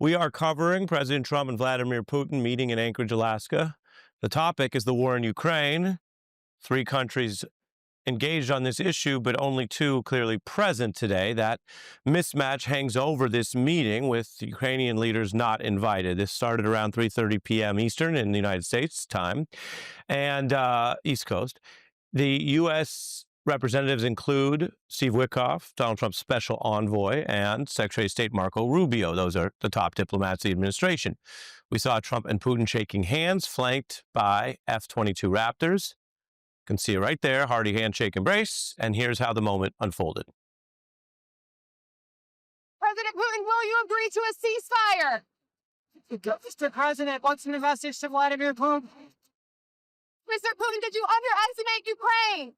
We are covering President Trump and Vladimir Putin meeting in Anchorage, Alaska. The topic is the war in Ukraine. Three countries engaged on this issue, but only two clearly present today. That mismatch hangs over this meeting with Ukrainian leaders not invited. This started around 3:30 p.m. Eastern in the United States time and East Coast. The U.S. representatives include Steve Witkoff, Donald Trump's special envoy, and Secretary of State Marco Rubio. Those are the top diplomats of the administration. We saw Trump and Putin shaking hands, flanked by F-22 Raptors. You can see it right there, hearty handshake embrace, and here's how the moment unfolded. President Putin, will you agree to a ceasefire? Mr. President, what's the message to Vladimir Putin? Mr. Putin, did you underestimate Ukraine?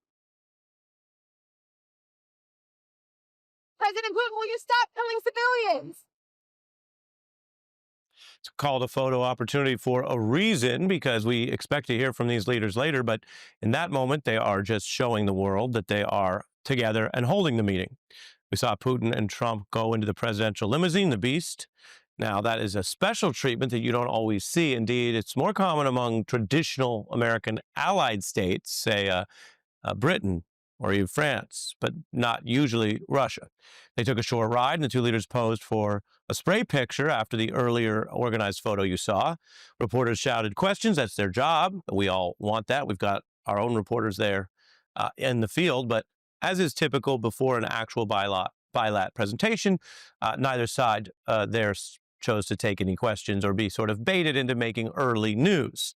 President Putin, will you stop killing civilians? It's called a photo opportunity for a reason, because we expect to hear from these leaders later, but in that moment, they are just showing the world that they are together and holding the meeting. We saw Putin and Trump go into the presidential limousine, the Beast. Now, that is a special treatment that you don't always see. Indeed, it's more common among traditional American allied states, say Britain or even France, but not usually Russia. They took a short ride, and the two leaders posed for a spray picture after the earlier organized photo you saw. Reporters shouted questions. That's their job. We all want that. We've got our own reporters there in the field, but as is typical before an actual bilat presentation, neither side there chose to take any questions or be sort of baited into making early news.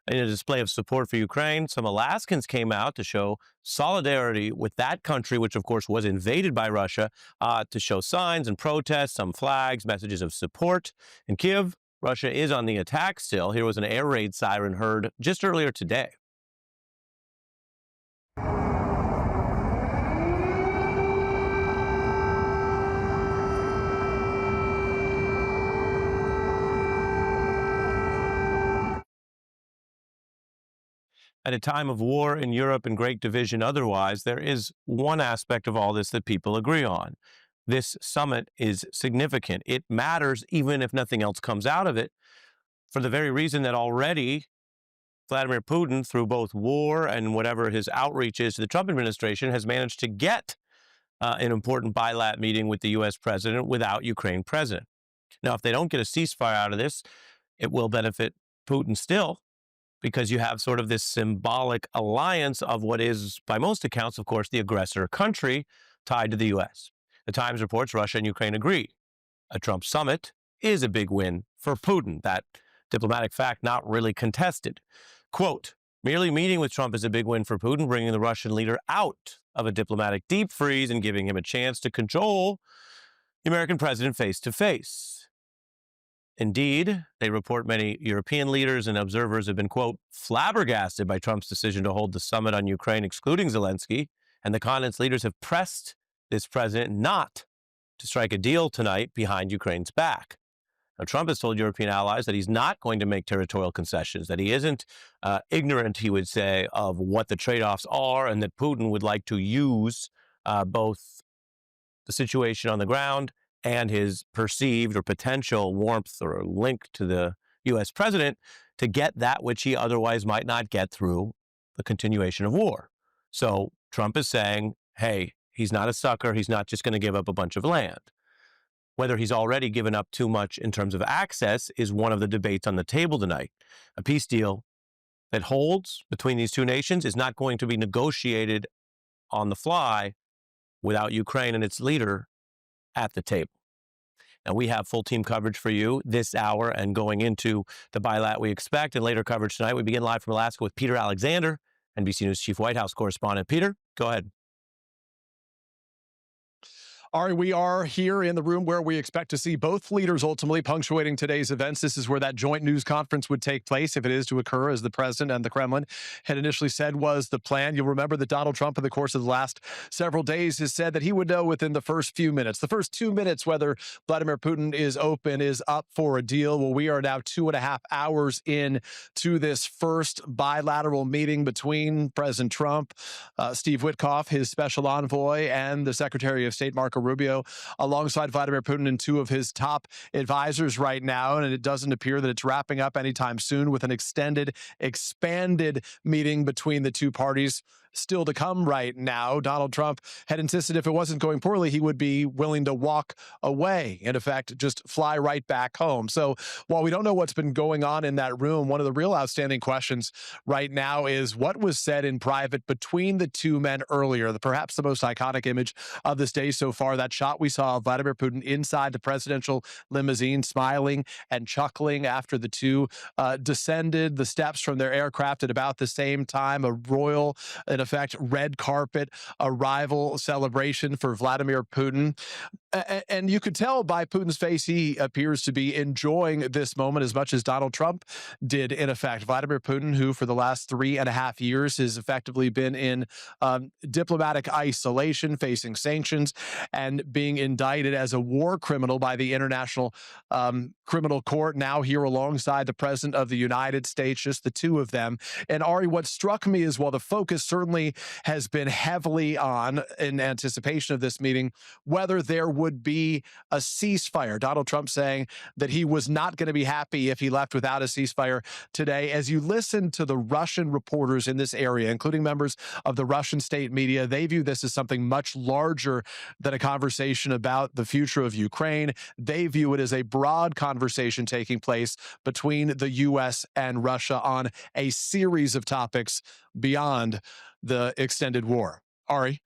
In a display of support for Ukraine, some Alaskans came out to show solidarity with that country, which of course was invaded by Russia, to show signs and protests, some flags, messages of support. In Kyiv, Russia is on the attack still. Here was an air raid siren heard just earlier today. At a time of war in Europe and great division otherwise, there is one aspect of all this that people agree on. This summit is significant. It matters even if nothing else comes out of it, for the very reason that already Vladimir Putin, through both war and whatever his outreach is to the Trump administration, has managed to get an important bilat meeting with the U.S. president without Ukraine president. Now, if they don't get a ceasefire out of this, it will benefit Putin still, because you have sort of this symbolic alliance of what is, by most accounts, of course, the aggressor country tied to the U.S. The Times reports Russia and Ukraine agree. A Trump summit is a big win for Putin. That diplomatic fact not really contested. Quote, merely meeting with Trump is a big win for Putin, bringing the Russian leader out of a diplomatic deep freeze and giving him a chance to control the American president face to face. Indeed, they report many European leaders and observers have been, quote, flabbergasted by Trump's decision to hold the summit on Ukraine, excluding Zelensky, and the continent's leaders have pressed this president not to strike a deal tonight behind Ukraine's back. Now, Trump has told European allies that he's not going to make territorial concessions, that he isn't ignorant, he would say, of what the trade-offs are, and that Putin would like to use both the situation on the ground and his perceived or potential warmth or link to the U.S. president to get that which he otherwise might not get through the continuation of war. So Trump is saying, hey, he's not a sucker. He's not just going to give up a bunch of land. Whether he's already given up too much in terms of access is one of the debates on the table tonight. A peace deal that holds between these two nations is not going to be negotiated on the fly without Ukraine and its leader at the table. Now, we have full team coverage for you this hour and going into the bilat we expect and later coverage tonight. We begin live from Alaska with Peter Alexander, NBC News Chief White House Correspondent. Peter, go ahead. Ari, we are here in the room where we expect to see both leaders ultimately punctuating today's events. This is where that joint news conference would take place if it is to occur, as the president and the Kremlin had initially said was the plan. You'll remember that Donald Trump, in the course of the last several days, has said that he would know within the first few minutes, the first 2 minutes, whether Vladimir Putin is up for a deal. Well, we are now 2.5 hours in to this first bilateral meeting between President Trump, Steve Witkoff, his special envoy, and the Secretary of State, Marco Rubio alongside Vladimir Putin and two of his top advisors right now. And it doesn't appear that it's wrapping up anytime soon, with an expanded meeting between the two parties still to come right now. Donald Trump had insisted if it wasn't going poorly, he would be willing to walk away, in effect, just fly right back home. So while we don't know what's been going on in that room, one of the real outstanding questions right now is what was said in private between the two men earlier. Perhaps the most iconic image of this day so far, that shot we saw of Vladimir Putin inside the presidential limousine, smiling and chuckling after the two descended the steps from their aircraft at about the same time. A royal, in effect, red carpet arrival celebration for Vladimir Putin. And you could tell by Putin's face, he appears to be enjoying this moment as much as Donald Trump did, in effect. Vladimir Putin, who for the last 3.5 years has effectively been in diplomatic isolation, facing sanctions, and being indicted as a war criminal by the International Criminal Court, now here alongside the President of the United States, just the two of them. And Ari, what struck me is while the focus certainly has been heavily on, in anticipation of this meeting, whether there would be a ceasefire. Donald Trump saying that he was not going to be happy if he left without a ceasefire today. As you listen to the Russian reporters in this area, including members of the Russian state media, they view this as something much larger than a conversation about the future of Ukraine. They view it as a broad conversation taking place between the U.S. and Russia on a series of topics beyond the extended war. Ari?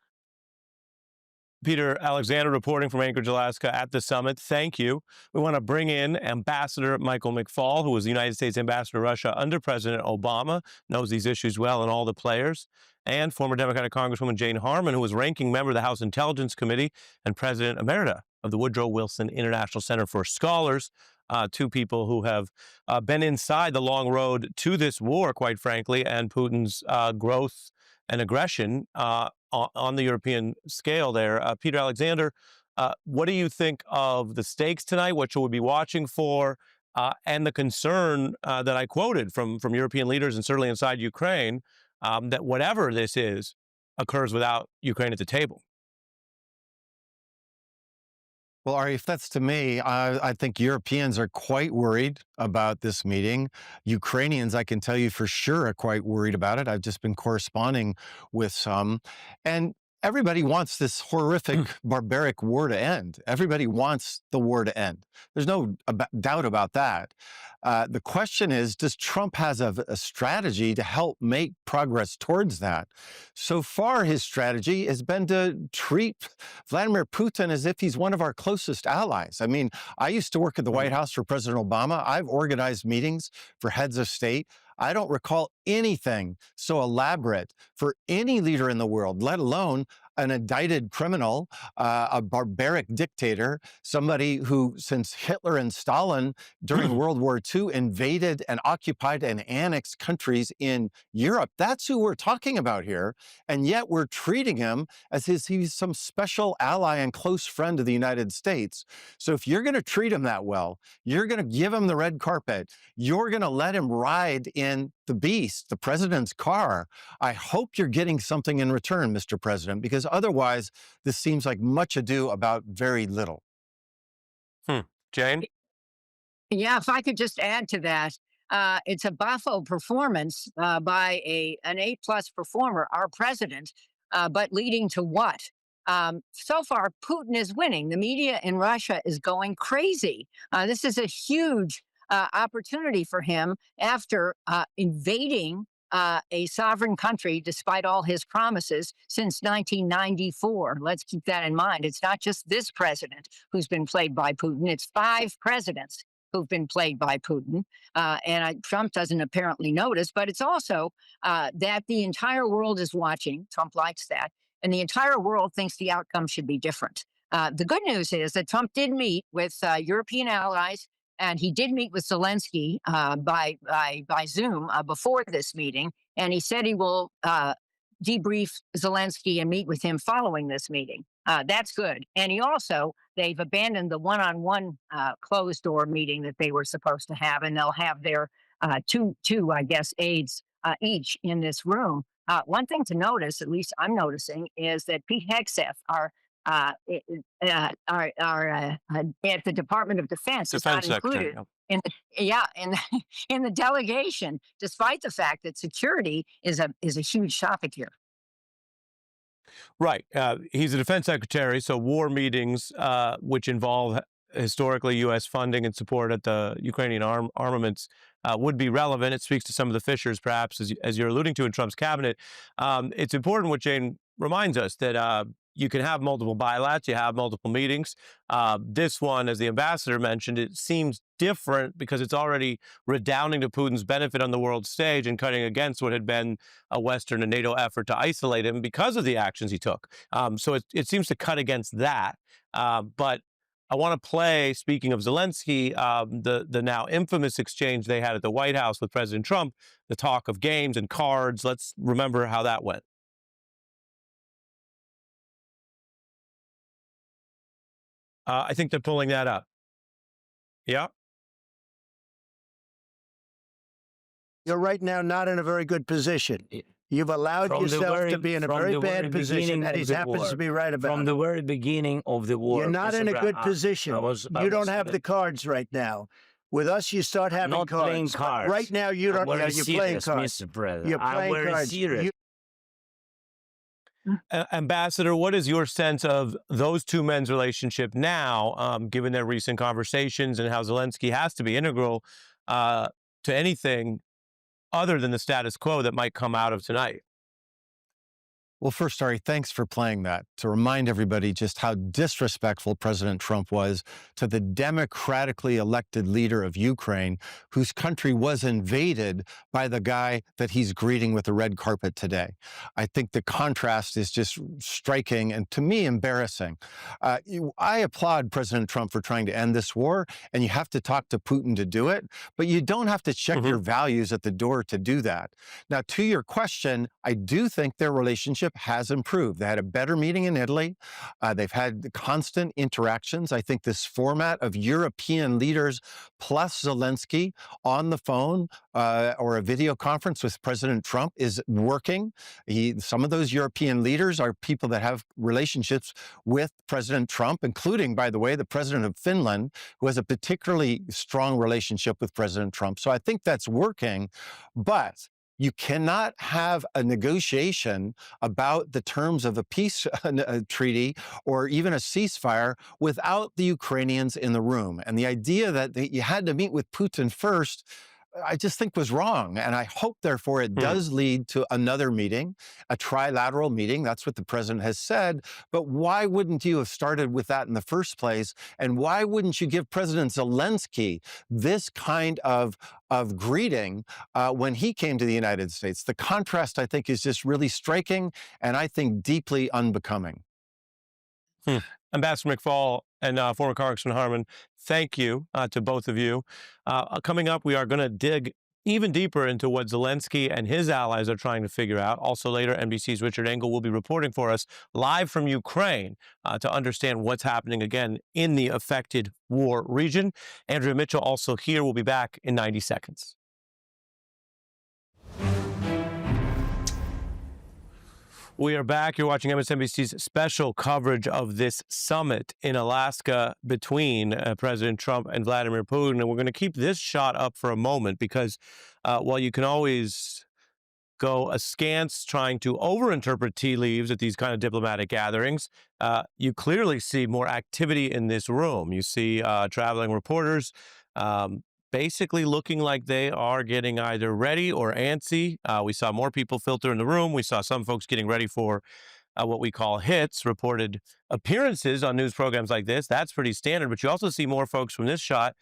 Peter Alexander reporting from Anchorage, Alaska at the summit. Thank you. We want to bring in Ambassador Michael McFaul, who was the United States ambassador to Russia under President Obama, knows these issues well and all the players, and former Democratic Congresswoman Jane Harman, who was ranking member of the House Intelligence Committee and President Emerita of the Woodrow Wilson International Center for Scholars. Two people who have been inside the long road to this war, quite frankly, and Putin's growth and aggression on the European scale there. Peter Alexander, what do you think of the stakes tonight? What should we be watching for? And the concern that I quoted from European leaders and certainly inside Ukraine, that whatever this is occurs without Ukraine at the table. Well, Ari, if that's to me, I think Europeans are quite worried about this meeting. Ukrainians, I can tell you for sure, are quite worried about it. I've just been corresponding with some. And everybody wants this horrific, barbaric war to end. Everybody wants the war to end. There's no doubt about that. The question is, does Trump has a strategy to help make progress towards that? So far, his strategy has been to treat Vladimir Putin as if he's one of our closest allies. I mean, I used to work at the White House for President Obama. I've organized meetings for heads of state. I don't recall anything so elaborate for any leader in the world, let alone an indicted criminal, a barbaric dictator, somebody who, since Hitler and Stalin during World War II, invaded and occupied and annexed countries in Europe. That's who we're talking about here. And yet we're treating him as if he's some special ally and close friend of the United States. So if you're going to treat him that well, you're going to give him the red carpet, you're going to let him ride in the beast, the president's car, I hope you're getting something in return, Mr. President, because otherwise this seems like much ado about very little. Jane? Yeah, if I could just add to that, it's a baffle performance by an A-plus performer, our president, but leading to what? So far, Putin is winning. The media in Russia is going crazy. This is a huge opportunity for him after invading a sovereign country, despite all his promises, since 1994. Let's keep that in mind. It's not just this president who's been played by Putin. It's 5 presidents who've been played by Putin. Trump doesn't apparently notice, but it's also that the entire world is watching. Trump likes that. And the entire world thinks the outcome should be different. The good news is that Trump did meet with European allies, and he did meet with Zelensky by Zoom before this meeting. And he said he will debrief Zelensky and meet with him following this meeting. That's good. And they've abandoned the one-on-one closed door meeting that they were supposed to have, and they'll have their two, I guess, aides each in this room. One thing to notice, at least I'm noticing, is that Pete Hegseth, our at the Department of Defense is not Defense Secretary. included Yep. in the, in the delegation, despite the fact that security is a huge topic here. Right. He's a defense secretary, so war meetings, which involve historically U.S. funding and support at the Ukrainian armaments, would be relevant. It speaks to some of the fissures, perhaps, as you're alluding to in Trump's cabinet. It's important what Jane reminds us that you can have multiple bilats, you have multiple meetings. This one, as the ambassador mentioned, it seems different because it's already redounding to Putin's benefit on the world stage and cutting against what had been a Western and NATO effort to isolate him because of the actions he took. So it seems to cut against that. But I want to play, speaking of Zelensky, the now infamous exchange they had at the White House with President Trump, the talk of games and cards. Let's remember how that went. I think they're pulling that up. Yeah. You're right now not in a very good position. You've allowed yourself to be in a very bad position, and he happens to be right about From it. the very beginning of the war. You're not in a Mr. good Brown, position. You don't have the cards right now. With us, you start having not cards. playing But cards. right now, you don't. I'm Yeah, very you're playing serious, cards. Mr. President. You're I'm playing very cards. serious. You- Ambassador, what is your sense of those two men's relationship now, given their recent conversations and how Zelensky has to be integral to anything other than the status quo that might come out of tonight? Well, first, Ari, thanks for playing that to remind everybody just how disrespectful President Trump was to the democratically elected leader of Ukraine, whose country was invaded by the guy that he's greeting with the red carpet today. I think the contrast is just striking and, to me, embarrassing. I applaud President Trump for trying to end this war, and you have to talk to Putin to do it, but you don't have to check your values at the door to do that. Now, to your question, I do think their relationship has improved. They had a better meeting in Italy. They've had constant interactions. I think this format of European leaders plus Zelensky on the phone or a video conference with President Trump is working. Some of those European leaders are people that have relationships with President Trump, including, by the way, the president of Finland, who has a particularly strong relationship with President Trump. So I think that's working, but you cannot have a negotiation about the terms of a peace treaty or even a ceasefire without the Ukrainians in the room. And the idea that you had to meet with Putin first, I just think was wrong. And I hope, therefore, it does lead to another meeting, a trilateral meeting. That's what the president has said. But why wouldn't you have started with that in the first place? And why wouldn't you give President Zelensky this kind of greeting when he came to the United States? The contrast, I think, is just really striking and I think deeply unbecoming. Ambassador McFaul and former Congressman Harman, thank you to both of you. Coming up, we are going to dig even deeper into what Zelensky and his allies are trying to figure out. Also later, NBC's Richard Engel will be reporting for us live from Ukraine to understand what's happening again in the affected war region. Andrea Mitchell also here. We'll be back in 90 seconds. We are back. You're watching MSNBC's special coverage of this summit in Alaska between President Trump and Vladimir Putin. And we're going to keep this shot up for a moment because while you can always go askance trying to overinterpret tea leaves at these kind of diplomatic gatherings, you clearly see more activity in this room. You see traveling reporters basically looking like they are getting either ready or antsy. We saw more people filter in the room. We saw some folks getting ready for what we call hits, reported appearances on news programs like this. That's pretty standard. But you also see more folks from this shot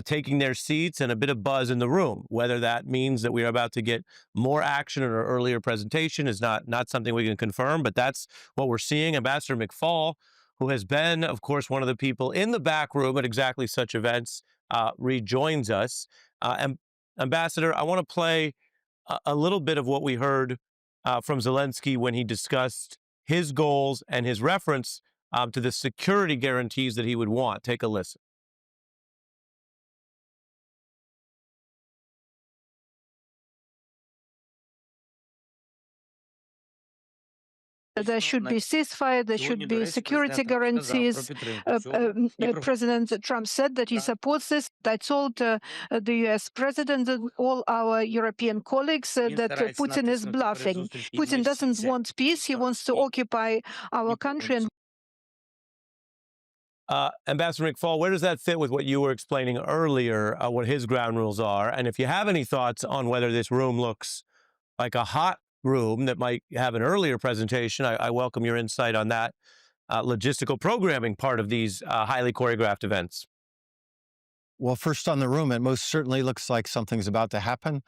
taking their seats and a bit of buzz in the room. Whether that means that we are about to get more action in our earlier presentation is not something we can confirm, but that's what we're seeing. Ambassador McFaul, who has been, of course, one of the people in the back room at exactly such events, rejoins us. And Ambassador, I want to play a little bit of what we heard from Zelensky when he discussed his goals and his reference to the security guarantees that he would want. Take a listen. There should be ceasefire, there should be security guarantees. President Trump said that he supports this. I told the US president and all our European colleagues that Putin is bluffing. Putin doesn't want peace, he wants to occupy our country. And Ambassador McFaul, where does that fit with what you were explaining earlier, what his ground rules are? And if you have any thoughts on whether this room looks like a hot room that might have an earlier presentation, I welcome your insight on that logistical programming part of these highly choreographed events. Well, first on the room, it most certainly looks like something's about to happen.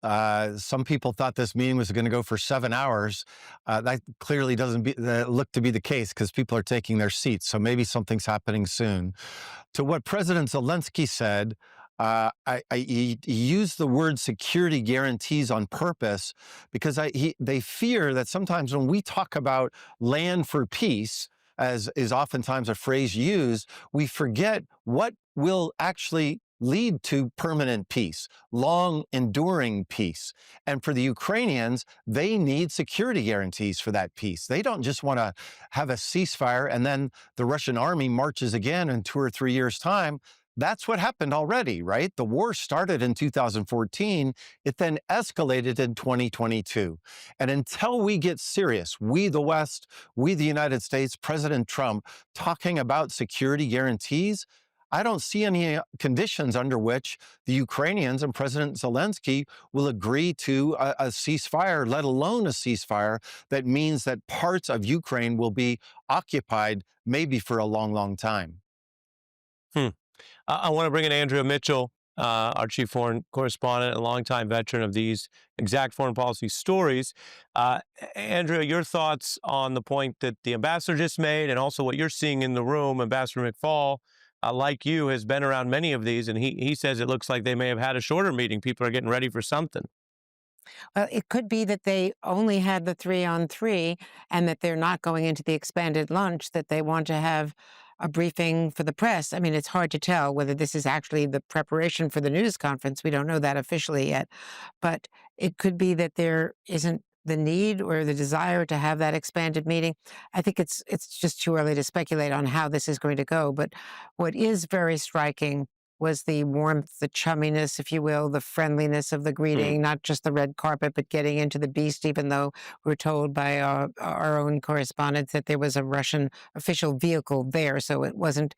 Some people thought this meeting was going to go for 7 hours. That clearly doesn't look to be the case because people are taking their seats. So maybe something's happening soon. To what President Zelensky said, he used the word security guarantees on purpose because they fear that sometimes when we talk about land for peace, as is oftentimes a phrase used, we forget what will actually lead to permanent peace, long enduring peace. And for the Ukrainians, they need security guarantees for that peace. They don't just want to have a ceasefire and then the Russian army marches again in 2 or 3 years' time. That's what happened already, right? The war started in 2014. It then escalated in 2022. And until we get serious, we the West, we the United States, President Trump, talking about security guarantees, I don't see any conditions under which the Ukrainians and President Zelensky will agree to a ceasefire, let alone a ceasefire that means that parts of Ukraine will be occupied maybe for a long, long time. I want to bring in Andrea Mitchell, our chief foreign correspondent and longtime veteran of these exact foreign policy stories. Andrea, your thoughts on the point that the ambassador just made and also what you're seeing in the room. Ambassador McFaul, like you, has been around many of these, and he says it looks like they may have had a shorter meeting. People are getting ready for something. Well, it could be that they only had the 3-on-3 and that they're not going into the expanded lunch, that they want to have a briefing for the press. I mean, it's hard to tell whether this is actually the preparation for the news conference. We don't know that officially yet. But it could be that there isn't the need or the desire to have that expanded meeting. I think it's just too early to speculate on how this is going to go. But what is very striking was the warmth, the chumminess, if you will, the friendliness of the greeting, not just the red carpet, but getting into the beast, even though we're told by our own correspondents that there was a Russian official vehicle there. So it wasn't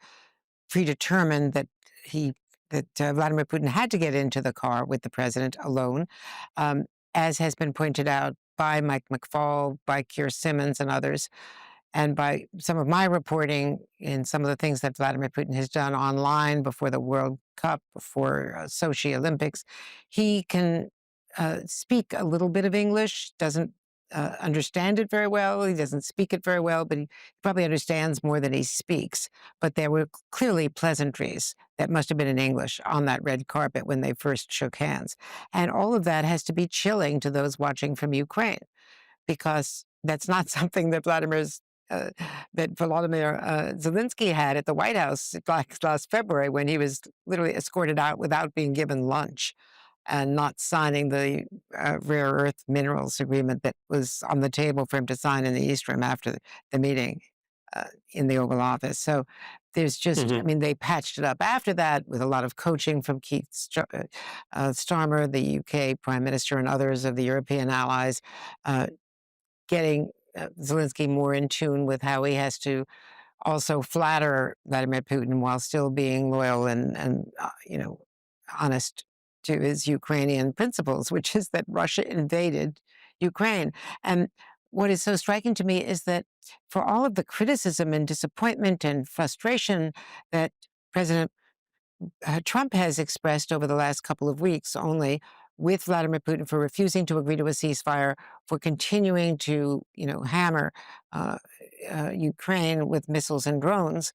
predetermined that Vladimir Putin had to get into the car with the president alone, as has been pointed out by Mike McFaul, by Keir Simmons and others, and by some of my reporting in some of the things that Vladimir Putin has done online before the World Cup, before Sochi Olympics. He can speak a little bit of English, doesn't understand it very well. He doesn't speak it very well, but he probably understands more than he speaks. But there were clearly pleasantries that must have been in English on that red carpet when they first shook hands. And all of that has to be chilling to those watching from Ukraine, because that's not something that Volodymyr Zelensky had at the White House last February, when he was literally escorted out without being given lunch and not signing the rare earth minerals agreement that was on the table for him to sign in the East Room after the meeting in the Oval Office. So there's just, I mean, they patched it up after that with a lot of coaching from Keith Starmer, the UK Prime Minister, and others of the European allies, getting Zelensky more in tune with how he has to also flatter Vladimir Putin while still being loyal and honest to his Ukrainian principles, which is that Russia invaded Ukraine. And what is so striking to me is that for all of the criticism and disappointment and frustration that President Trump has expressed over the last couple of weeks only with Vladimir Putin for refusing to agree to a ceasefire, for continuing to, hammer Ukraine with missiles and drones.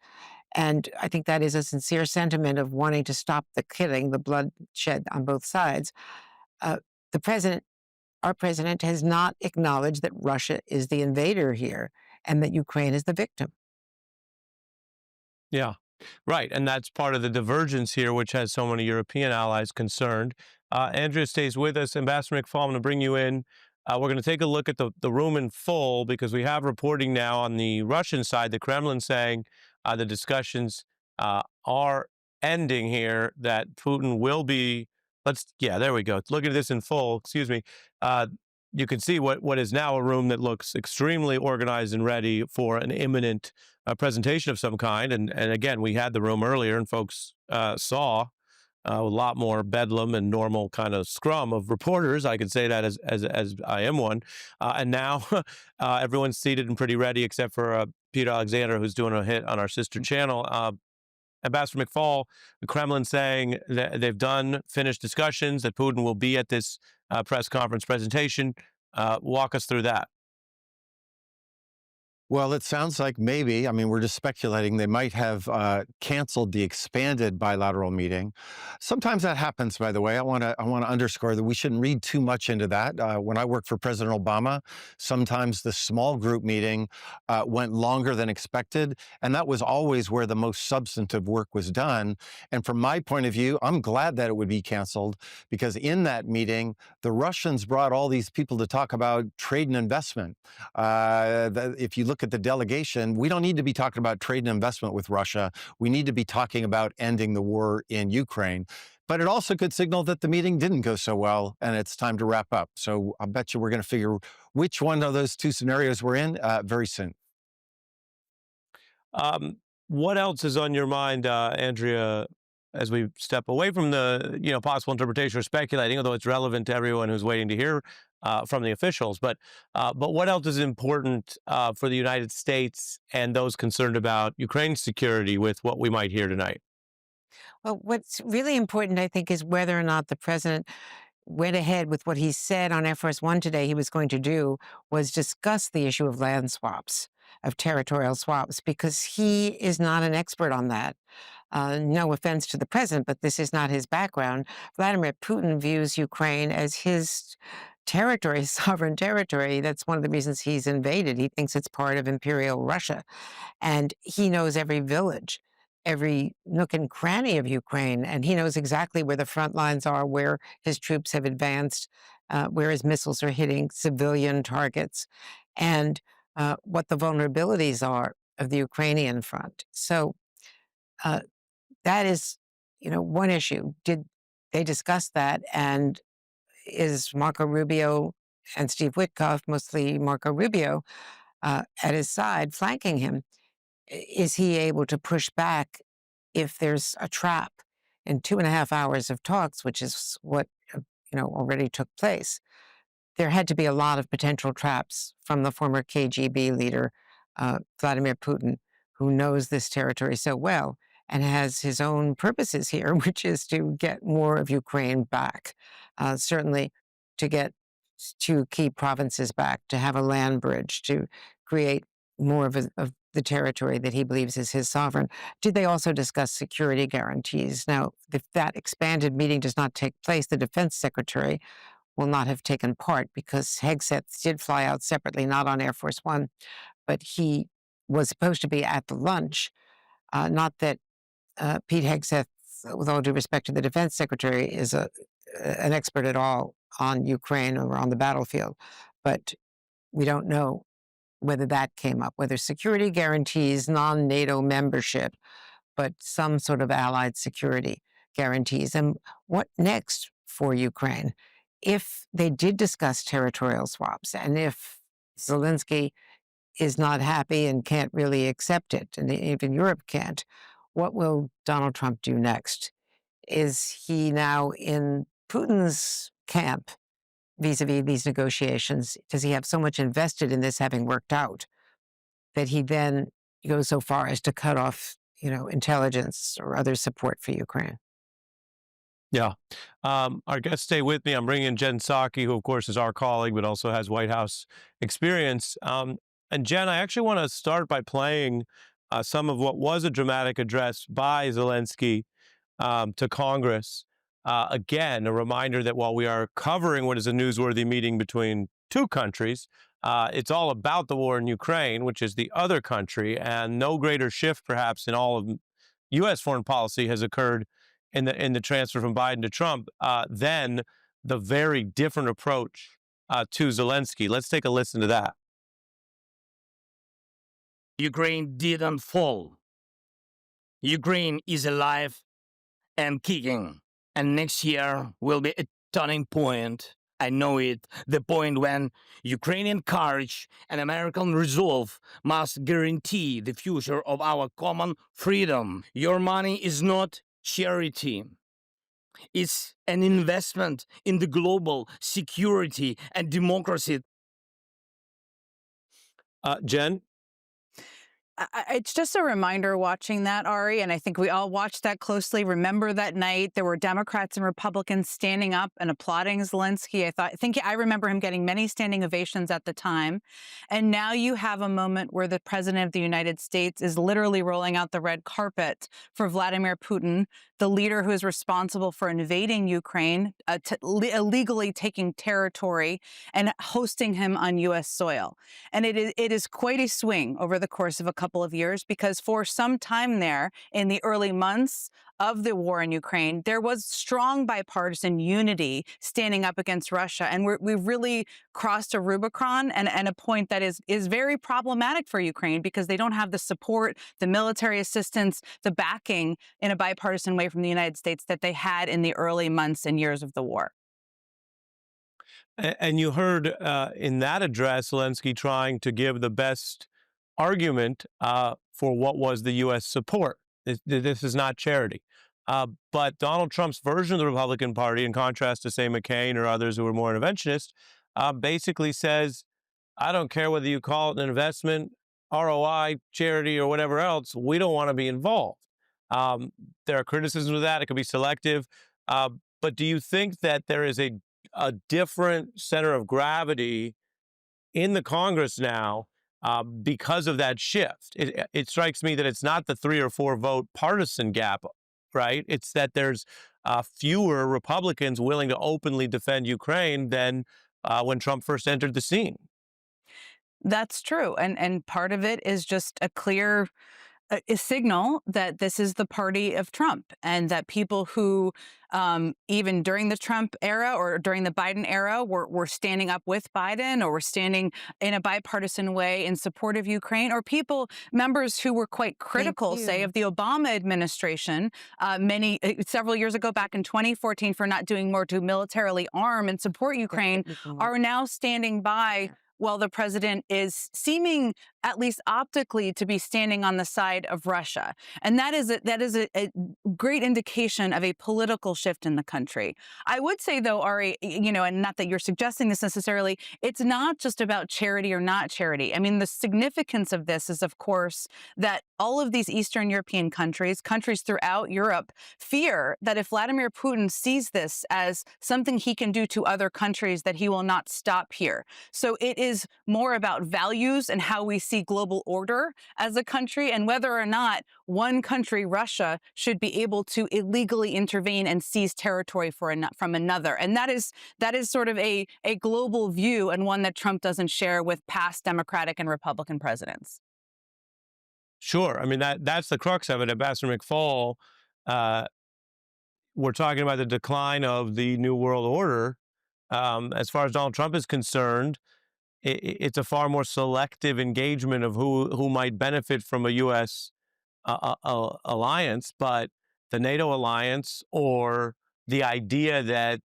And I think that is a sincere sentiment of wanting to stop the killing, the bloodshed on both sides. Our president has not acknowledged that Russia is the invader here and that Ukraine is the victim. Yeah, right. And that's part of the divergence here, which has so many European allies concerned. Andrea stays with us. Ambassador McFaul, I'm going to bring you in. We're going to take a look at the room in full because we have reporting now on the Russian side, the Kremlin saying the discussions are ending here, that Putin will be, there we go. Look at this in full, excuse me. You can see what is now a room that looks extremely organized and ready for an imminent presentation of some kind. And again, we had the room earlier and folks saw a lot more bedlam and normal kind of scrum of reporters. I could say that as I am one. And now everyone's seated and pretty ready, except for Peter Alexander, who's doing a hit on our sister channel. Ambassador McFaul, the Kremlin saying that they've finished discussions, that Putin will be at this press conference presentation. Walk us through that. Well, it sounds like maybe, I mean, we're just speculating, they might have canceled the expanded bilateral meeting. Sometimes that happens, by the way. I want to underscore that we shouldn't read too much into that. When I worked for President Obama, sometimes the small group meeting went longer than expected, and that was always where the most substantive work was done. And from my point of view, I'm glad that it would be canceled, because in that meeting, the Russians brought all these people to talk about trade and investment. If you look at the delegation, we don't need to be talking about trade and investment with Russia. We need to be talking about ending the war in Ukraine. But it also could signal that the meeting didn't go so well and it's time to wrap up. So I bet you we're going to figure which one of those two scenarios we're in very soon. What else is on your mind, Andrea, as we step away from the possible interpretation or speculating, although it's relevant to everyone who's waiting to hear from the officials. But what else is important for the United States and those concerned about Ukraine's security with what we might hear tonight? Well, what's really important, I think, is whether or not the president went ahead with what he said on Air Force One today he was going to do, was discuss the issue of land swaps, of territorial swaps, because he is not an expert on that. No offense to the president, but this is not his background. Vladimir Putin views Ukraine as his territory, sovereign territory. That's one of the reasons he's invaded. He thinks it's part of Imperial Russia. And he knows every village, every nook and cranny of Ukraine. And he knows exactly where the front lines are, where his troops have advanced, where his missiles are hitting civilian targets, and what the vulnerabilities are of the Ukrainian front. So that is, one issue. Did they discuss that? And is Marco Rubio and Steve Witkoff, mostly Marco Rubio, at his side, flanking him? Is he able to push back if there's a trap in 2.5 hours of talks, which is what already took place? There had to be a lot of potential traps from the former KGB leader, Vladimir Putin, who knows this territory so well and has his own purposes here, which is to get more of Ukraine back, certainly to get 2 key provinces back, to have a land bridge, to create more of the territory that he believes is his sovereign. Did they also discuss security guarantees? Now, if that expanded meeting does not take place, the defense secretary will not have taken part, because Hegseth did fly out separately, not on Air Force One, but he was supposed to be at the lunch. Not that Pete Hegseth, with all due respect to the defense secretary, is an expert at all on Ukraine or on the battlefield, but we don't know whether that came up, whether security guarantees, non-NATO membership, but some sort of allied security guarantees. And what next for Ukraine? If they did discuss territorial swaps, and if Zelensky is not happy and can't really accept it, and even Europe can't, what will Donald Trump do next? Is he now in Putin's camp vis-a-vis these negotiations? Does he have so much invested in this having worked out that he then goes so far as to cut off, intelligence or other support for Ukraine? Yeah. Our guests stay with me. I'm bringing in Jen Psaki, who, of course, is our colleague, but also has White House experience. And Jen, I actually want to start by playing some of what was a dramatic address by Zelensky to Congress. Again, a reminder that while we are covering what is a newsworthy meeting between 2 countries, it's all about the war in Ukraine, which is the other country, and no greater shift, perhaps, in all of U.S. foreign policy has occurred in the transfer from Biden to Trump than the very different approach to Zelensky. Let's take a listen to that. Ukraine didn't fall. Ukraine is alive and kicking. And next year will be a turning point. I know it. The point when Ukrainian courage and American resolve must guarantee the future of our common freedom. Your money is not charity. It's an investment in the global security and democracy. Jen? It's just a reminder watching that, Ari, and I think we all watched that closely. Remember that night there were Democrats and Republicans standing up and applauding Zelensky. I remember him getting many standing ovations at the time. And now you have a moment where the president of the United States is literally rolling out the red carpet for Vladimir Putin, the leader who is responsible for invading Ukraine, illegally taking territory and hosting him on U.S. soil. And it is quite a swing over the course of a couple of years, because for some time there in the early months of the war in Ukraine, there was strong bipartisan unity standing up against Russia. And we've really crossed a Rubicon and a point that is very problematic for Ukraine, because they don't have the support, the military assistance, the backing in a bipartisan way from the United States that they had in the early months and years of the war. And you heard in that address, Zelensky trying to give the best argument for what was the U.S. support. This is not charity. But Donald Trump's version of the Republican Party, in contrast to, say, McCain or others who were more interventionist, basically says, I don't care whether you call it an investment, ROI, charity, or whatever else, we don't want to be involved. There are criticisms of that. It could be selective. But do you think that there is a different center of gravity in the Congress now because of that shift? It strikes me that it's not the 3 or 4 vote partisan gap, right? It's that there's fewer Republicans willing to openly defend Ukraine than when Trump first entered the scene. That's true. And part of it is just a clear a signal that this is the party of Trump, and that people who even during the Trump era or during the Biden era were standing up with Biden, or were standing in a bipartisan way in support of Ukraine, or members who were quite critical, say, of the Obama administration several years ago, back in 2014, for not doing more to militarily arm and support Ukraine, are now standing by while the president is seeming, at least optically, to be standing on the side of Russia. And that is a great indication of a political shift in the country. I would say, though, Ari, and not that you're suggesting this necessarily, it's not just about charity or not charity. I mean, the significance of this is, of course, that all of these Eastern European countries throughout Europe, fear that if Vladimir Putin sees this as something he can do to other countries, that he will not stop here. So it is more about values and how we see global order as a country, and whether or not one country, Russia, should be able to illegally intervene and seize territory from another. And that is sort of a global view, and one that Trump doesn't share with past Democratic and Republican presidents. Sure. I mean, that's the crux of it. Ambassador McFaul, we're talking about the decline of the New World Order. As far as Donald Trump is concerned, it's a far more selective engagement of who might benefit from a U.S. Alliance, but the NATO alliance, or the idea that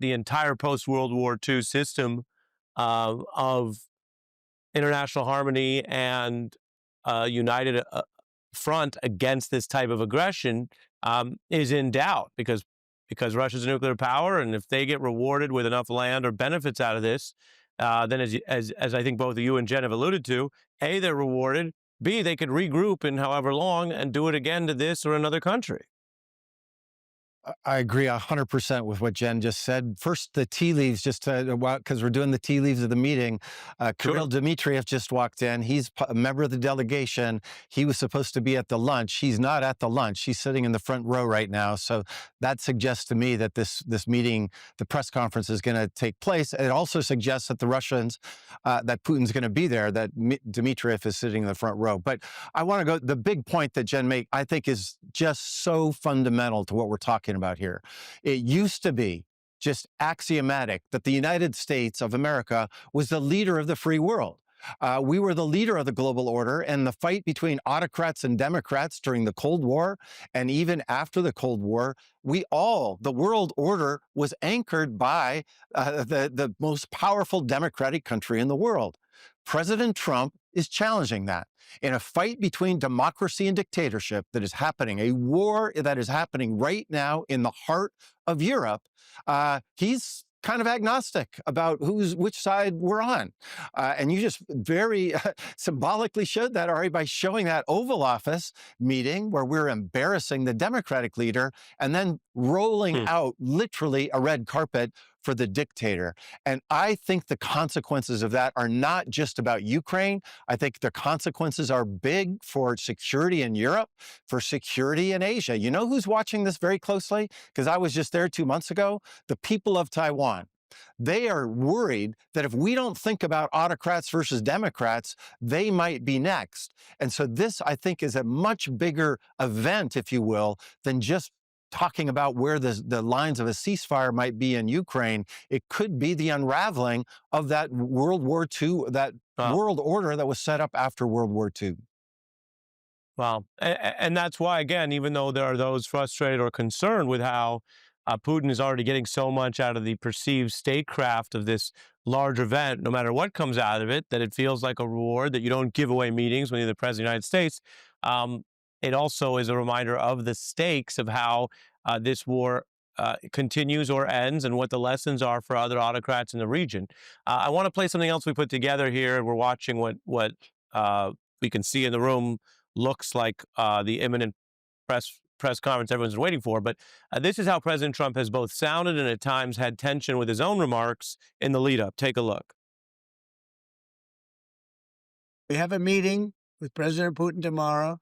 the entire post-World War II system of international harmony and united front against this type of aggression is in doubt, because Russia's a nuclear power, and if they get rewarded with enough land or benefits out of this, then as I think both of you and Jen have alluded to, A, they're rewarded, B, they could regroup in however long and do it again to this or another country. I agree 100% with what Jen just said. First, the tea leaves, just because we're doing the tea leaves of the meeting. Kirill Dmitriev just walked in. He's a member of the delegation. He was supposed to be at the lunch. He's not at the lunch. He's sitting in the front row right now. So that suggests to me that this meeting, the press conference, is going to take place. It also suggests that the Russians, that Putin's going to be there, that Dmitriev is sitting in the front row. But I want to go, the big point that Jen made, I think, is just so fundamental to what we're talking about here. It used to be just axiomatic that the United States of America was the leader of the free world. We were the leader of the global order, and the fight between autocrats and Democrats during the Cold War and even after the Cold War, the world order was anchored by the most powerful democratic country in the world. President Trump is challenging that. In a fight between democracy and dictatorship that is happening, a war that is happening right now in the heart of Europe, he's kind of agnostic about which side we're on. And you just very symbolically showed that, Ari, by showing that Oval Office meeting where we're embarrassing the Democratic leader and then rolling out literally a red carpet for the dictator. And I think the consequences of that are not just about Ukraine. I think the consequences are big for security in Europe, for security in Asia. You know who's watching this very closely? Because I was just there 2 months ago. The people of Taiwan. They are worried that if we don't think about autocrats versus Democrats, they might be next. And so this, I think, is a much bigger event, if you will, than just talking about where the lines of a ceasefire might be in Ukraine. It could be the unraveling of that World War II, that world order that was set up after World War II. Well, and that's why, again, even though there are those frustrated or concerned with how Putin is already getting so much out of the perceived statecraft of this large event, no matter what comes out of it, that it feels like a reward, that you don't give away meetings when you're the president of the United States. It also is a reminder of the stakes of how this war continues or ends and what the lessons are for other autocrats in the region. I want to play something else we put together here. We're watching what we can see in the room looks like the imminent press conference everyone's been waiting for. But this is how President Trump has both sounded and at times had tension with his own remarks in the lead up. Take a look. We have a meeting with President Putin tomorrow.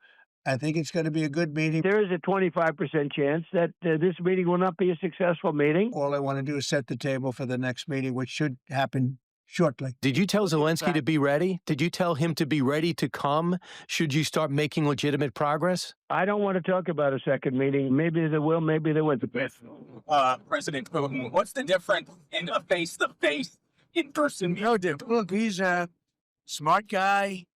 I think it's going to be a good meeting. There is a 25% chance that this meeting will not be a successful meeting. All I want to do is set the table for the next meeting, which should happen shortly. Did you tell Zelensky to be ready? Did you tell him to be ready to come? Should you start making legitimate progress? I don't want to talk about a second meeting. Maybe there will, maybe there won't. President Putin, what's the difference in a face-to-face, in-person meeting? No, dude. Look, he's a smart guy.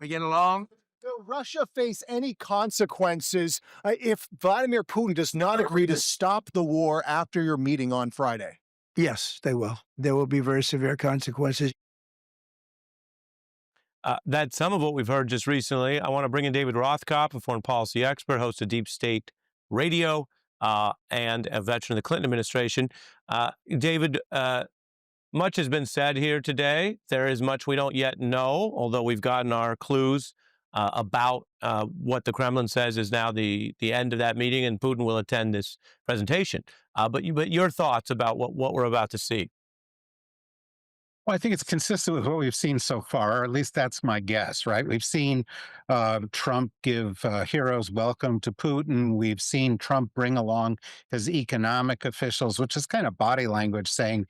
We get along. Will Russia face any consequences if Vladimir Putin does not agree to stop the war after your meeting on Friday? Yes, they will. There will be very severe consequences. That's some of what we've heard just recently. I want to bring in David Rothkopf, a foreign policy expert, host of Deep State Radio, and a veteran of the Clinton administration. David, much has been said here today. There is much we don't yet know, although we've gotten our clues about what the Kremlin says is now the end of that meeting, and Putin will attend this presentation. But your thoughts about what we're about to see? Well, I think it's consistent with what we've seen so far, or at least that's my guess, right? We've seen Trump give heroes welcome to Putin. We've seen Trump bring along his economic officials, which is kind of body language saying,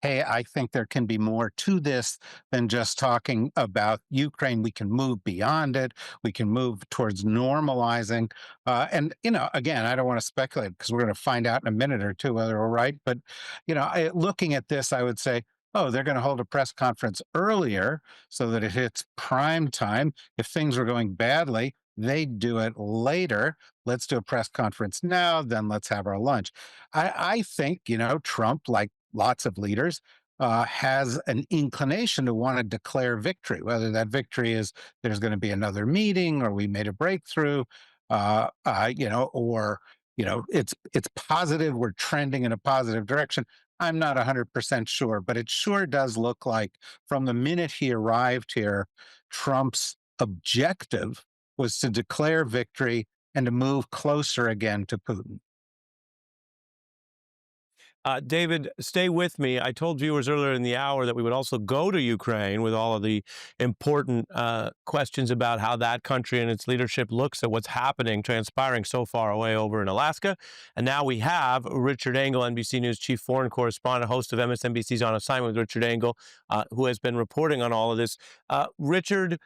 hey, I think there can be more to this than just talking about Ukraine. We can move beyond it. We can move towards normalizing. And, again, I don't want to speculate because we're going to find out in a minute or two whether we're right. But, looking at this, I would say, oh, they're going to hold a press conference earlier so that it hits prime time. If things were going badly, they'd do it later. Let's do a press conference now, then let's have our lunch. I think, Trump, like lots of leaders, has an inclination to want to declare victory, whether that victory is there's going to be another meeting or we made a breakthrough, or, it's positive, we're trending in a positive direction. I'm not 100% sure, but it sure does look like from the minute he arrived here, Trump's objective was to declare victory and to move closer again to Putin. David, stay with me. I told viewers earlier in the hour that we would also go to Ukraine with all of the important questions about how that country and its leadership looks at what's happening, transpiring so far away over in Alaska. And now we have Richard Engel, NBC News chief foreign correspondent, host of MSNBC's On Assignment with Richard Engel, who has been reporting on all of this. Richard,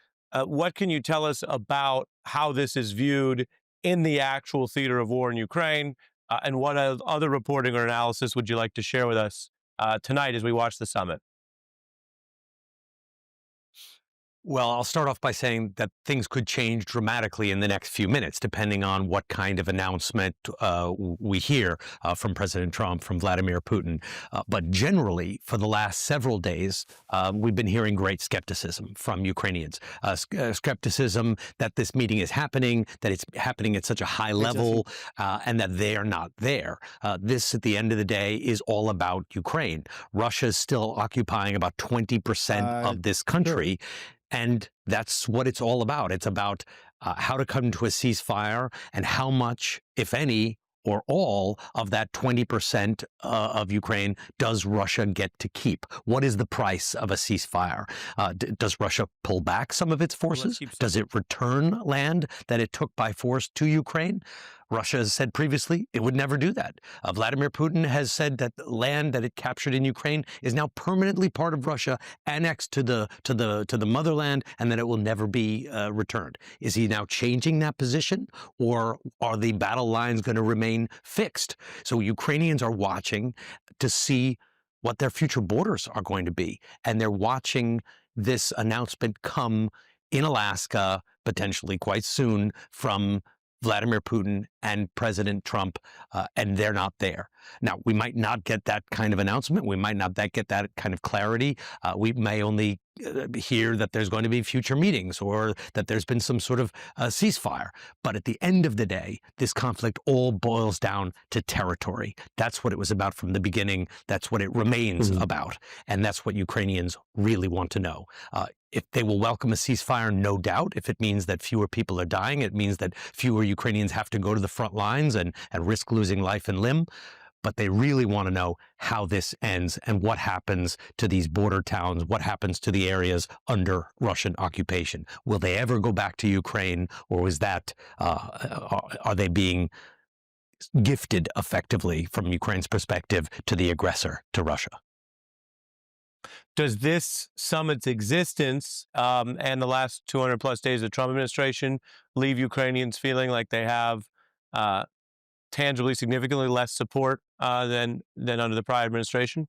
what can you tell us about how this is viewed in the actual theater of war in Ukraine? And what other reporting or analysis would you like to share with us tonight as we watch the summit? Well, I'll start off by saying that things could change dramatically in the next few minutes, depending on what kind of announcement we hear from President Trump, from Vladimir Putin. But generally, for the last several days, we've been hearing great skepticism from Ukrainians. Skepticism that this meeting is happening, that it's happening at such a high level, and that they're not there. This, at the end of the day, is all about Ukraine. Russia is still occupying about 20% of this country. And that's what it's all about. It's about how to come to a ceasefire and how much, if any, or all of that 20% of Ukraine does Russia get to keep? What is the price of a ceasefire? Does Russia pull back some of its forces? Does it return land that it took by force to Ukraine? Russia has said previously it would never do that. Vladimir Putin has said that the land that it captured in Ukraine is now permanently part of Russia, annexed to the motherland, and that it will never be returned. Is he now changing that position, or are the battle lines going to remain fixed? So Ukrainians are watching to see what their future borders are going to be, and they're watching this announcement come in Alaska, potentially quite soon, from Vladimir Putin and President Trump, and they're not there. Now, we might not get that kind of announcement. We might not get that kind of clarity. We may only hear that there's going to be future meetings or that there's been some sort of ceasefire. But at the end of the day, this conflict all boils down to territory. That's what it was about from the beginning. That's what it remains about. And that's what Ukrainians really want to know. If they will welcome a ceasefire, no doubt. If it means that fewer people are dying, it means that fewer Ukrainians have to go to the front lines and risk losing life and limb. But they really want to know how this ends and what happens to these border towns, what happens to the areas under Russian occupation. Will they ever go back to Ukraine, or is that, are they being gifted effectively from Ukraine's perspective to the aggressor, to Russia? Does this summit's existence and the last 200 plus days of the Trump administration leave Ukrainians feeling like they have tangibly, significantly less support than under the prior administration?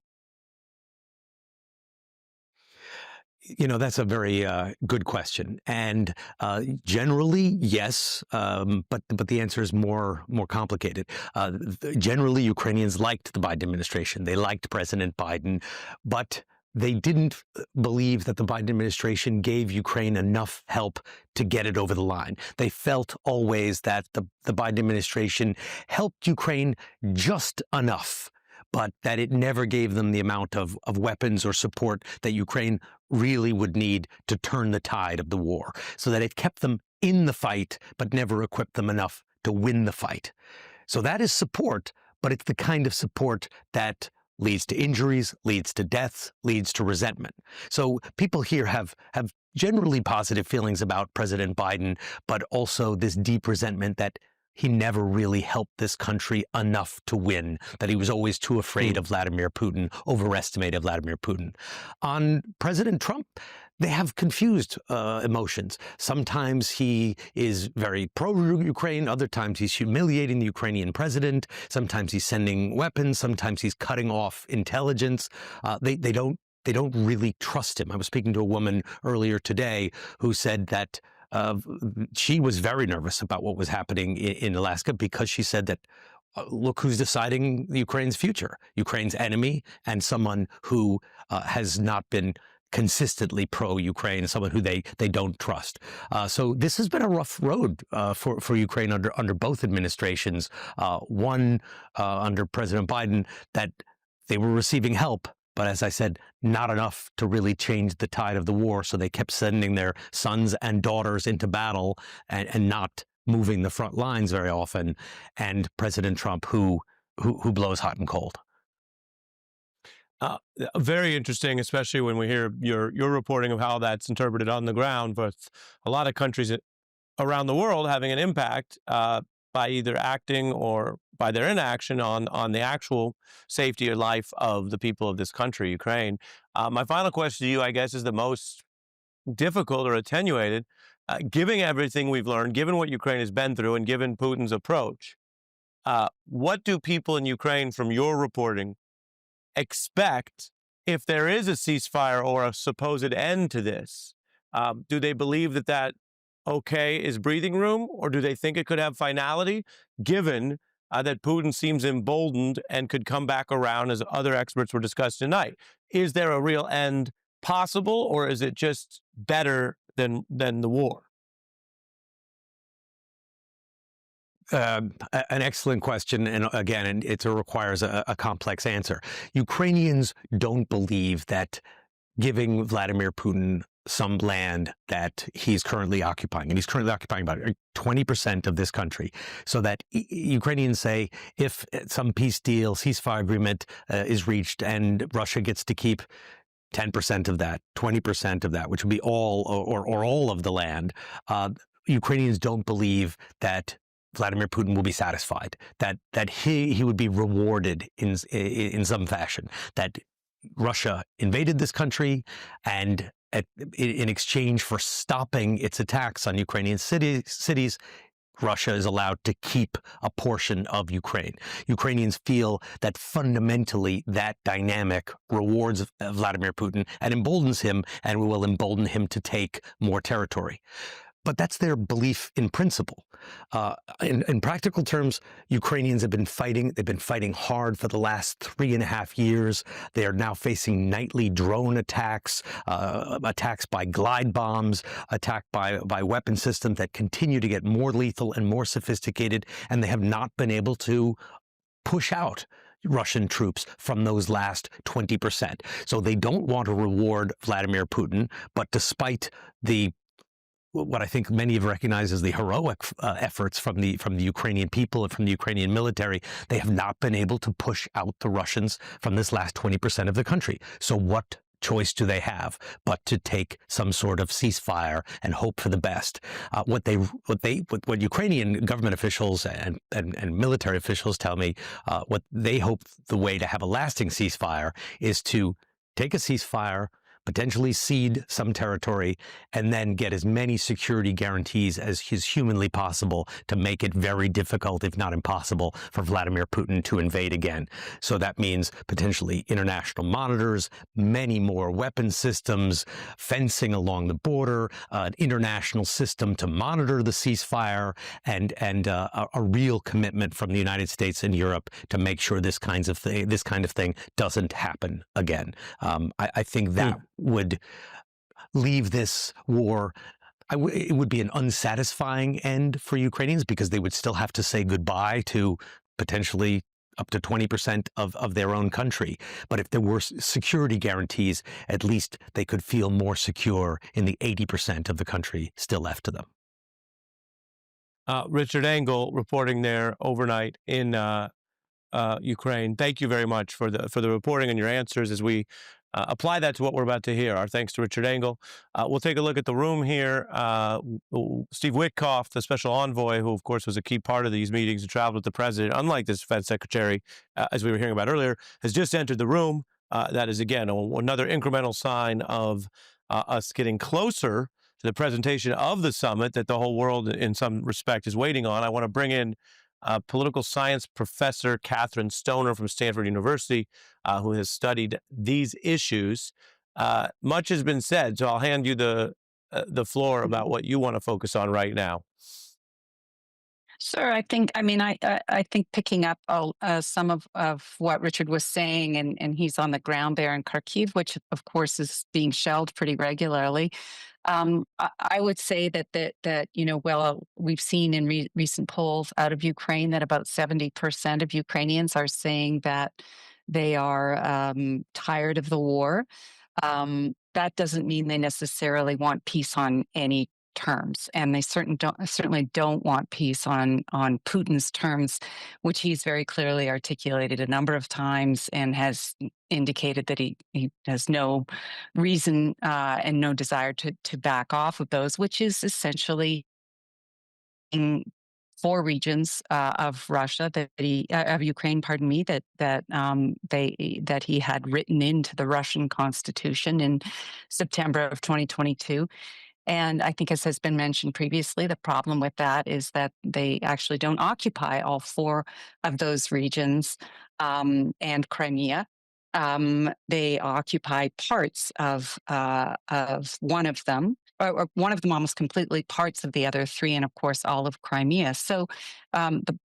You know, that's a very good question. And generally, yes, but the answer is more complicated. Generally, Ukrainians liked the Biden administration. They liked President Biden, but they didn't believe that the Biden administration gave Ukraine enough help to get it over the line. They felt always that the Biden administration helped Ukraine just enough, but that it never gave them the amount of weapons or support that Ukraine really would need to turn the tide of the war, so that it kept them in the fight, but never equipped them enough to win the fight. So that is support, but it's the kind of support that leads to injuries, leads to deaths, leads to resentment. So people here have generally positive feelings about President Biden, but also this deep resentment that he never really helped this country enough to win, that he was always too afraid of Vladimir Putin, overestimated Vladimir Putin. On President Trump, they have confused emotions. Sometimes he is very pro-Ukraine. Other times he's humiliating the Ukrainian president. Sometimes he's sending weapons. Sometimes he's cutting off intelligence. They don't really trust him. I was speaking to a woman earlier today who said that she was very nervous about what was happening in Alaska, because she said that look who's deciding Ukraine's future. Ukraine's enemy, and someone who has not been consistently pro-Ukraine, someone who they don't trust. So this has been a rough road for Ukraine under both administrations. One under President Biden, that they were receiving help, but as I said, not enough to really change the tide of the war. So they kept sending their sons and daughters into battle and not moving the front lines very often. And President Trump, who blows hot and cold. Very interesting, especially when we hear your reporting of how that's interpreted on the ground, with a lot of countries around the world having an impact by either acting or by their inaction on the actual safety or life of the people of this country, Ukraine. My final question to you, I guess, is the most difficult or attenuated. Given everything we've learned, given what Ukraine has been through, and given Putin's approach, What do people in Ukraine, from your reporting, expect if there is a ceasefire or a supposed end to this? Do they believe that okay is breathing room, or do they think it could have finality, given that Putin seems emboldened and could come back around, as other experts were discussing tonight? Is there a real end possible, or is it just better than the war? An excellent question, and again, it requires a complex answer. Ukrainians don't believe that giving Vladimir Putin some land that he's currently occupying, and he's currently occupying about 20% of this country, so that Ukrainians say if some peace deal, ceasefire agreement is reached and Russia gets to keep 10% of that, 20% of that, which would be all or all of the land, Ukrainians don't believe that Vladimir Putin will be satisfied, that he would be rewarded in some fashion, that Russia invaded this country, and in exchange for stopping its attacks on Ukrainian cities, Russia is allowed to keep a portion of Ukraine. Ukrainians feel that fundamentally that dynamic rewards Vladimir Putin and emboldens him, and will embolden him to take more territory. But that's their belief in principle. In practical terms, Ukrainians have been fighting. They've been fighting hard for the last 3.5 years. They are now facing nightly drone attacks, attacks by glide bombs, attacked by weapon systems that continue to get more lethal and more sophisticated, and they have not been able to push out Russian troops from those last 20%. So they don't want to reward Vladimir Putin, but despite what I think many have recognized as the heroic efforts from the Ukrainian people and from the Ukrainian military, they have not been able to push out the Russians from this last 20% of the country. So what choice do they have but to take some sort of ceasefire and hope for the best? What Ukrainian government officials and military officials tell me, what they hope the way to have a lasting ceasefire is to take a ceasefire, potentially cede some territory, and then get as many security guarantees as is humanly possible to make it very difficult, if not impossible, for Vladimir Putin to invade again. So that means potentially international monitors, many more weapon systems, fencing along the border, an international system to monitor the ceasefire, and a real commitment from the United States and Europe to make sure this kind of thing doesn't happen again. I think that would leave this war. It would be an unsatisfying end for Ukrainians, because they would still have to say goodbye to potentially up to 20% of their own country. But if there were security guarantees, at least they could feel more secure in the 80% of the country still left to them. Richard Engel reporting there overnight in Ukraine. Thank you very much for the reporting and your answers as we apply that to what we're about to hear. Our thanks to Richard Engel. We'll take a look at the room here. Steve Witkoff, the special envoy, who of course was a key part of these meetings and traveled with the president, unlike this defense secretary, as we were hearing about earlier, has just entered the room. That is, again, another incremental sign of us getting closer to the presentation of the summit that the whole world, in some respect, is waiting on. I want to bring in political science professor Catherine Stoner from Stanford University, who has studied these issues. Much has been said, so I'll hand you the floor about what you want to focus on right now. Sure. I think picking up some of what Richard was saying, and he's on the ground there in Kharkiv, which of course is being shelled pretty regularly. I would say that we've seen in recent polls out of Ukraine that about 70% of Ukrainians are saying that they are tired of the war. That doesn't mean they necessarily want peace on any terms, and they certainly don't want peace on Putin's terms, which he's very clearly articulated a number of times and has indicated that he has no reason and no desire to back off of those, which is essentially in 4 regions of Russia of Ukraine, pardon me, that he had written into the Russian constitution in September of 2022. And I think, as has been mentioned previously, the problem with that is that they actually don't occupy all 4 of those regions and Crimea. They occupy parts of one of them, or one of them almost completely, parts of the other 3, and of course all of Crimea. So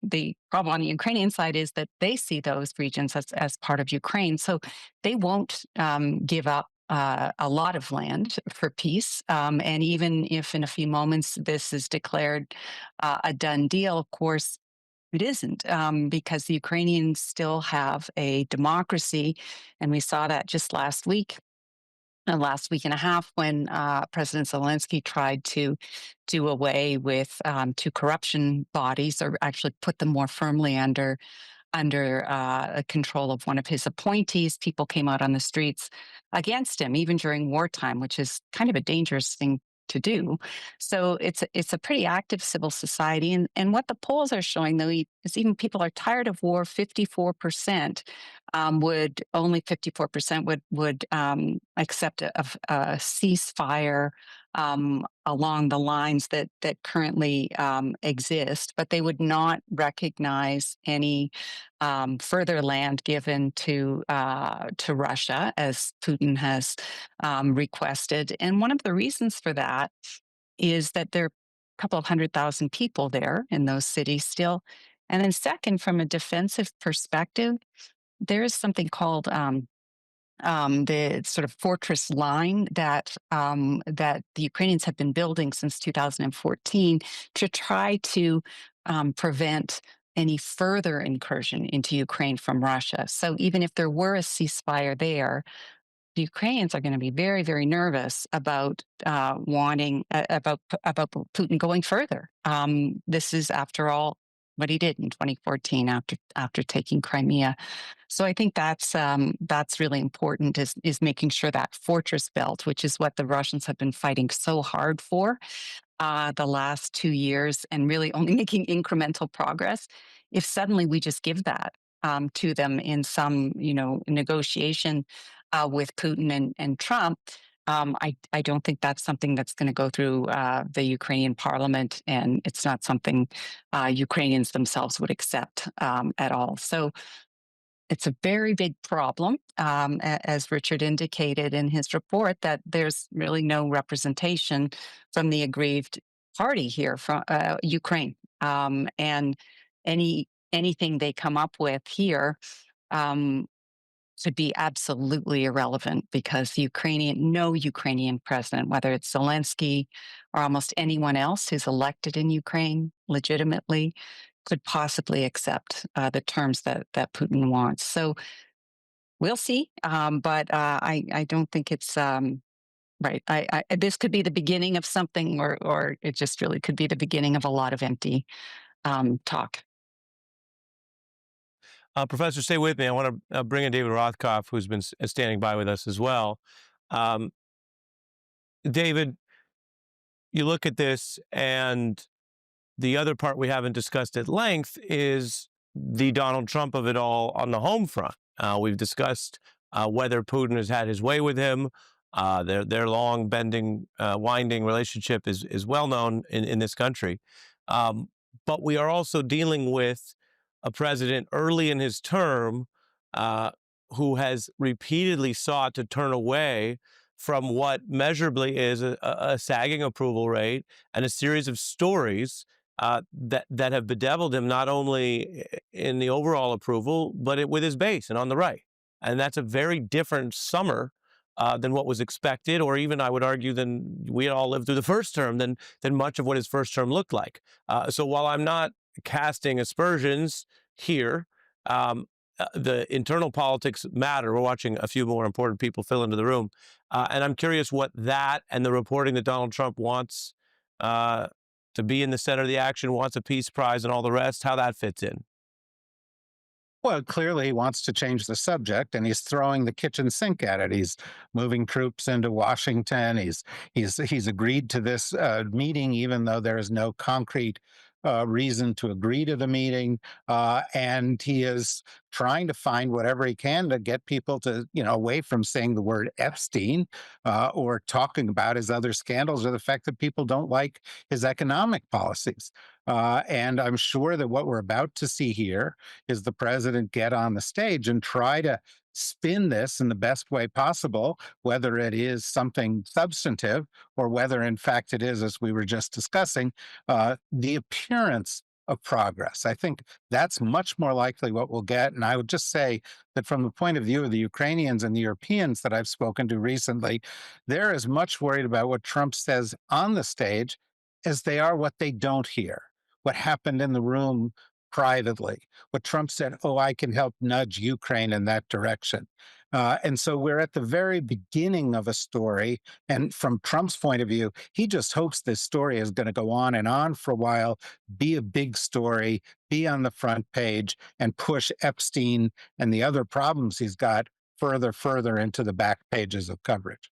the problem on the Ukrainian side is that they see those regions as part of Ukraine. So they won't give up a lot of land for peace. And even if in a few moments this is declared a done deal, of course, it isn't, because the Ukrainians still have a democracy. And we saw that just last week and a half, when President Zelensky tried to do away with 2 corruption bodies, or actually put them more firmly under control of one of his appointees. People came out on the streets against him, even during wartime, which is kind of a dangerous thing to do. So it's a pretty active civil society. And what the polls are showing, though, is even people are tired of war. 54% only 54% would accept a ceasefire along the lines that currently exist, but they would not recognize any further land given to Russia, as Putin has requested. And one of the reasons for that is that there are a couple of 100,000 people there in those cities still. And then second, from a defensive perspective, there is something called the sort of fortress line that the Ukrainians have been building since 2014 to try to prevent any further incursion into Ukraine from Russia. So even if there were a ceasefire there, the Ukrainians are going to be very, very nervous about wanting about Putin going further. This is, after all, what he did in 2014 after taking Crimea. So I think that's really important, is making sure that fortress belt, which is what the Russians have been fighting so hard for the last 2 years, and really only making incremental progress. If suddenly we just give that to them in some negotiation with Putin and Trump, I don't think that's something that's going to go through the Ukrainian parliament, and it's not something Ukrainians themselves would accept at all. So it's a very big problem, as Richard indicated in his report, that there's really no representation from the aggrieved party here, from Ukraine, and anything they come up with here should be absolutely irrelevant, because no Ukrainian president, whether it's Zelensky or almost anyone else who's elected in Ukraine legitimately, could possibly accept the terms that Putin wants. So we'll see, but I don't think it's right. This could be the beginning of something, or it just really could be the beginning of a lot of empty talk. Professor, stay with me. I want to bring in David Rothkopf, who's been standing by with us as well. David, you look at this, and the other part we haven't discussed at length is the Donald Trump of it all on the home front. We've discussed whether Putin has had his way with him. Their long, winding relationship is well known in this country. But we are also dealing with a president early in his term who has repeatedly sought to turn away from what measurably is a sagging approval rate and a series of stories that have bedeviled him, not only in the overall approval, but with his base and on the right. And that's a very different summer than what was expected, or even, I would argue, than we all lived through the first term, than much of what his first term looked like. So while I'm not casting aspersions here, the internal politics matter. We're watching a few more important people fill into the room. And I'm curious what that and the reporting that Donald Trump wants to be in the center of the action, wants a peace prize and all the rest, how that fits in. Well, clearly he wants to change the subject, and he's throwing the kitchen sink at it. He's moving troops into Washington. He's agreed to this meeting, even though there is no concrete reason to agree to the meeting, and he is trying to find whatever he can to get people to, away from saying the word Epstein or talking about his other scandals or the fact that people don't like his economic policies. And I'm sure that what we're about to see here is the president get on the stage and try to spin this in the best way possible, whether it is something substantive or whether, in fact, it is, as we were just discussing, the appearance of progress. I think that's much more likely what we'll get. And I would just say that from the point of view of the Ukrainians and the Europeans that I've spoken to recently, they're as much worried about what Trump says on the stage as they are what they don't hear, what happened in the room privately, what Trump said, oh, I can help nudge Ukraine in that direction. And so we're at the very beginning of a story. And from Trump's point of view, he just hopes this story is going to go on and on for a while, be a big story, be on the front page, and push Epstein and the other problems he's got further into the back pages of coverage.